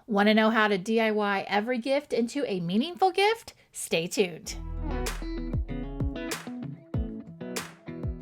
Want to know how to DIY every gift into a meaningful gift? Stay tuned.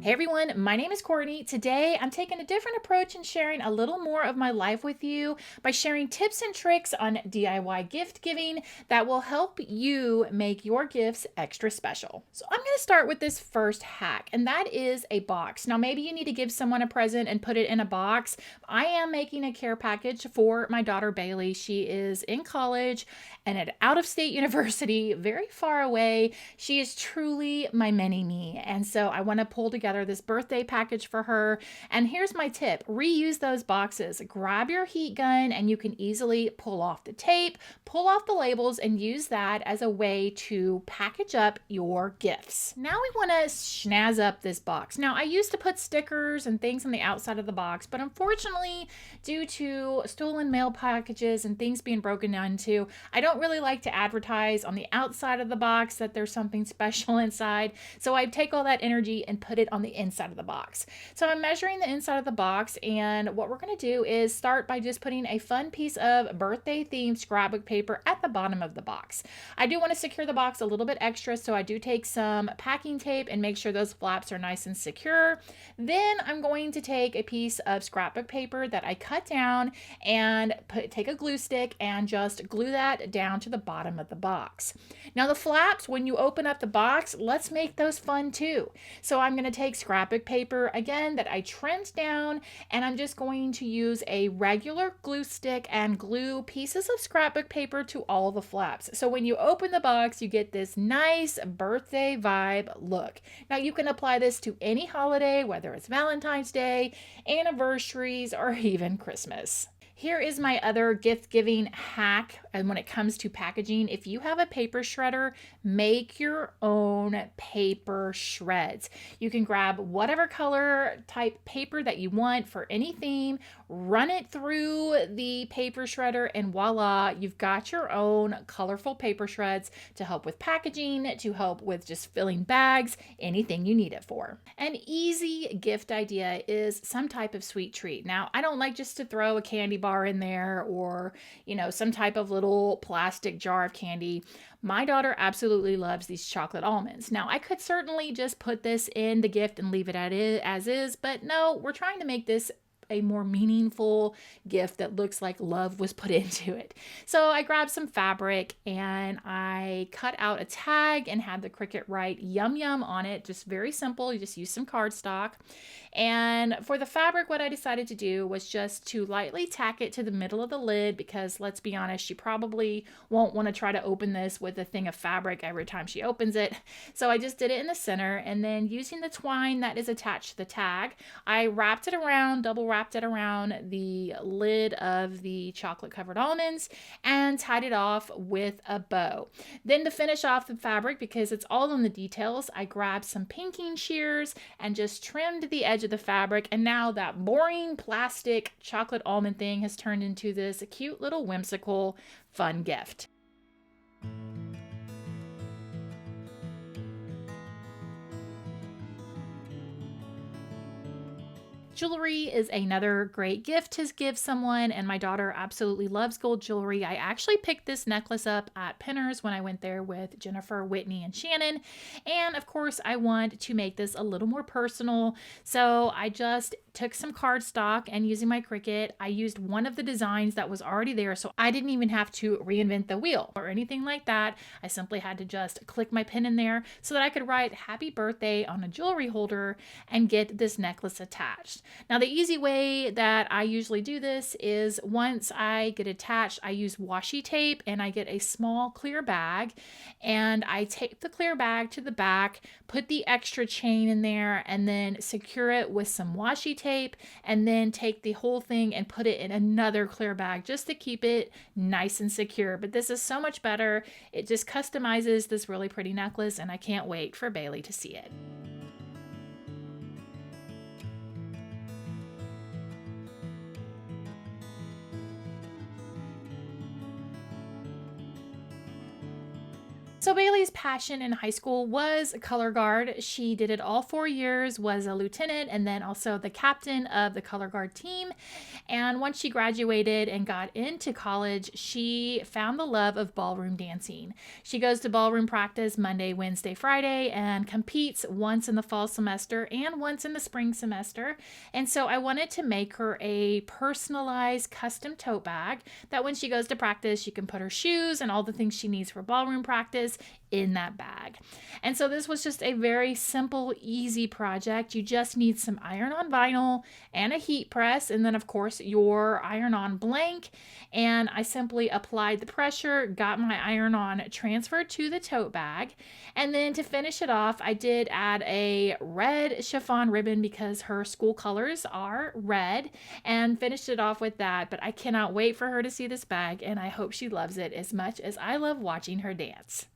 Hey everyone, my name is Courtney. Today I'm taking a different approach and sharing a little more of my life with you by sharing tips and tricks on DIY gift giving that will help you make your gifts extra special. So I'm going to start with this first hack, and that is a box. Now maybe you need to give someone a present and put it in a box. I am making a care package for my daughter Bailey. She is in college and at out-of-state university, very far away. She is truly my mini-me, and so I want to pull together this birthday package for her. And here's my tip: reuse those boxes. Grab your heat gun and you can easily pull off the tape, pull off the labels, and use that as a way to package up your gifts. Now we want to snazz up this box. Now I used to put stickers and things on the outside of the box, but unfortunately, due to stolen mail packages and things being broken into, I don't really like to advertise on the outside of the box that there's something special inside. So I take all that energy and put it on the inside of the box. So I'm measuring the inside of the box, and what we're going to do is start by just putting a fun piece of birthday themed scrapbook paper at the bottom of the box. I do want to secure the box a little bit extra, so I do take some packing tape and make sure those flaps are nice and secure. Then I'm going to take a piece of scrapbook paper that I cut down and take a glue stick and just glue that down to the bottom of the box. Now the flaps, when you open up the box, let's make those fun too. So I'm going to take scrapbook paper again that I trimmed down, and I'm just going to use a regular glue stick and glue pieces of scrapbook paper to all the flaps. So when you open the box, you get this nice birthday vibe look. Now you can apply this to any holiday, whether it's Valentine's Day, anniversaries, or even Christmas. Here is my other gift giving hack. And when it comes to packaging, if you have a paper shredder, make your own paper shreds. You can grab whatever color type paper that you want for any theme, run it through the paper shredder, and voila, you've got your own colorful paper shreds to help with packaging, to help with just filling bags, anything you need it for. An easy gift idea is some type of sweet treat. Now, I don't like just to throw a candy bar in there or, some type of little plastic jar of candy. My daughter absolutely loves these chocolate almonds. Now, I could certainly just put this in the gift and leave it as is, but no, we're trying to make this a more meaningful gift that looks like love was put into it. So I grabbed some fabric and I cut out a tag and had the Cricut write yum yum on it. Just very simple. You just use some cardstock. And for the fabric, what I decided to do was just to lightly tack it to the middle of the lid, because let's be honest, she probably won't want to try to open this with a thing of fabric every time she opens it. So I just did it in the center, and then using the twine that is attached to the tag, I wrapped it around, double wrapped it around the lid of the chocolate covered almonds and tied it off with a bow. Then to finish off the fabric, because it's all in the details, I grabbed some pinking shears and just trimmed the edge of the fabric, and now that boring plastic chocolate almond thing has turned into this cute little whimsical fun gift. Jewelry is another great gift to give someone, and my daughter absolutely loves gold jewelry. I actually picked this necklace up at Pinners when I went there with Jennifer, Whitney, and Shannon. And of course, I want to make this a little more personal. So I just took some cardstock, and using my Cricut, I used one of the designs that was already there. So I didn't even have to reinvent the wheel or anything like that. I simply had to just click my pin in there so that I could write happy birthday on a jewelry holder and get this necklace attached. Now, the easy way that I usually do this is once I get attached, I use washi tape and I get a small clear bag, and I tape the clear bag to the back, put the extra chain in there, and then secure it with some washi tape, and then take the whole thing and put it in another clear bag just to keep it nice and secure. But this is so much better. It just customizes this really pretty necklace, and I can't wait for Bailey to see it. So Bailey's passion in high school was color guard. She did it all 4 years, was a lieutenant, and then also the captain of the color guard team. And once she graduated and got into college, she found the love of ballroom dancing. She goes to ballroom practice Monday, Wednesday, Friday, and competes once in the fall semester and once in the spring semester. And so I wanted to make her a personalized custom tote bag that when she goes to practice, she can put her shoes and all the things she needs for ballroom practice in that bag. And so this was just a very simple, easy project. You just need some iron-on vinyl and a heat press, and then of course your iron-on blank. And I simply applied the pressure, got my iron-on transferred to the tote bag, and then to finish it off, I did add a red chiffon ribbon because her school colors are red, and finished it off with that. But I cannot wait for her to see this bag, and I hope she loves it as much as I love watching her dance.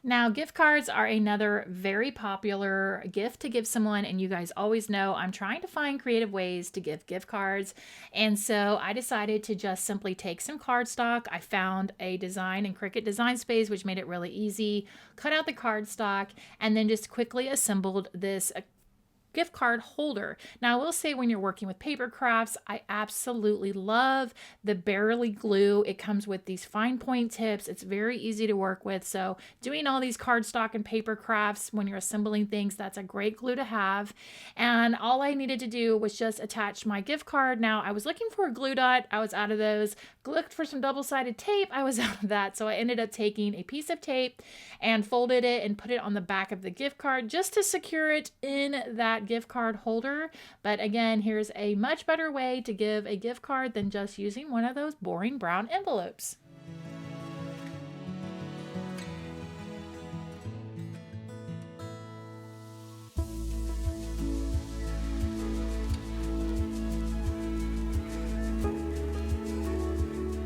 Now, gift cards are another very popular gift to give someone, and you guys always know I'm trying to find creative ways to give gift cards. And so I decided to just simply take some cardstock. I found a design in Cricut Design Space, which made it really easy, cut out the cardstock, and then just quickly assembled this gift card holder. Now, I will say when you're working with paper crafts, I absolutely love the Barely glue. It comes with these fine point tips. It's very easy to work with. So doing all these cardstock and paper crafts when you're assembling things, that's a great glue to have. And all I needed to do was just attach my gift card. Now, I was looking for a glue dot. I was out of those. Looked for some double-sided tape. I was out of that. So I ended up taking a piece of tape and folded it and put it on the back of the gift card just to secure it in that gift card holder. But again, here's a much better way to give a gift card than just using one of those boring brown envelopes.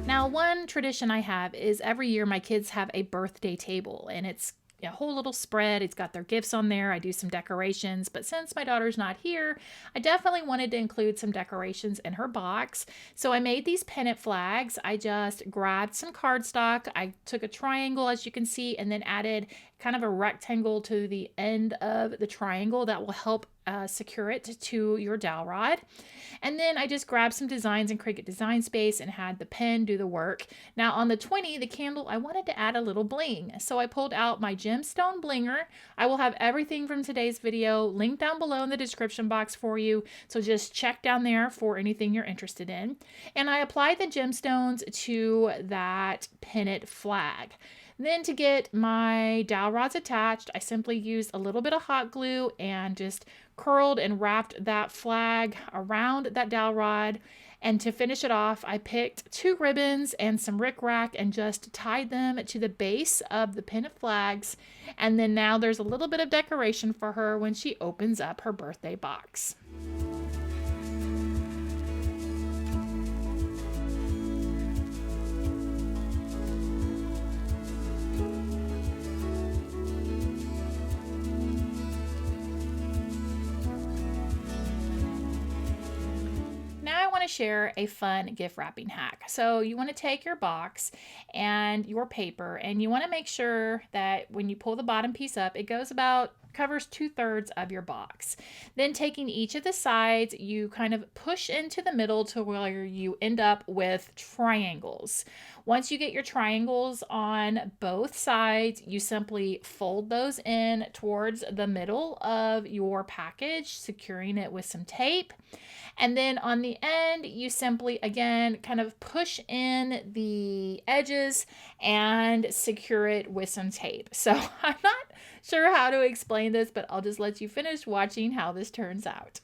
Now, one tradition I have is every year my kids have a birthday table, and it's a whole little spread. It's got their gifts on there. I do some decorations, but since my daughter's not here, I definitely wanted to include some decorations in her box. So I made these pennant flags. I just grabbed some cardstock. I took a triangle, as you can see, and then added kind of a rectangle to the end of the triangle that will help secure it to your dowel rod. And then I just grabbed some designs in Cricut Design Space and had the pen do the work. Now on the 20, the candle, I wanted to add a little bling. So I pulled out my gemstone blinger. I will have everything from today's video linked down below in the description box for you. So just check down there for anything you're interested in. And I applied the gemstones to that pennant flag. Then to get my dowel rods attached, I simply used a little bit of hot glue and just curled and wrapped that flag around that dowel rod. And to finish it off, I picked 2 ribbons and some rickrack and just tied them to the base of the pennant flags. And then now there's a little bit of decoration for her when she opens up her birthday box. Share a fun gift wrapping hack. So you want to take your box and your paper, and you want to make sure that when you pull the bottom piece up, it covers 2/3 of your box. Then taking each of the sides, you kind of push into the middle to where you end up with triangles. Once you get your triangles on both sides, you simply fold those in towards the middle of your package, securing it with some tape. And then on the end, you simply, again, kind of push in the edges and secure it with some tape. So I'm not sure how to explain this, but I'll just let you finish watching how this turns out.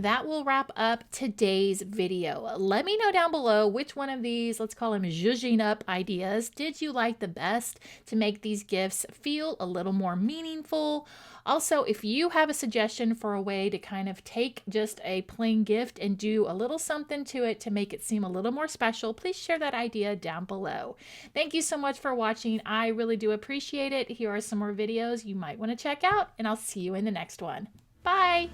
that will wrap up today's video. Let me know down below which one of these, let's call them zhuzhing up ideas, did you like the best to make these gifts feel a little more meaningful. Also, if you have a suggestion for a way to kind of take just a plain gift and do a little something to it to make it seem a little more special, please share that idea down below. Thank you so much for watching. I really do appreciate it. Here are some more videos you might want to check out, and I'll see you in the next one. Bye!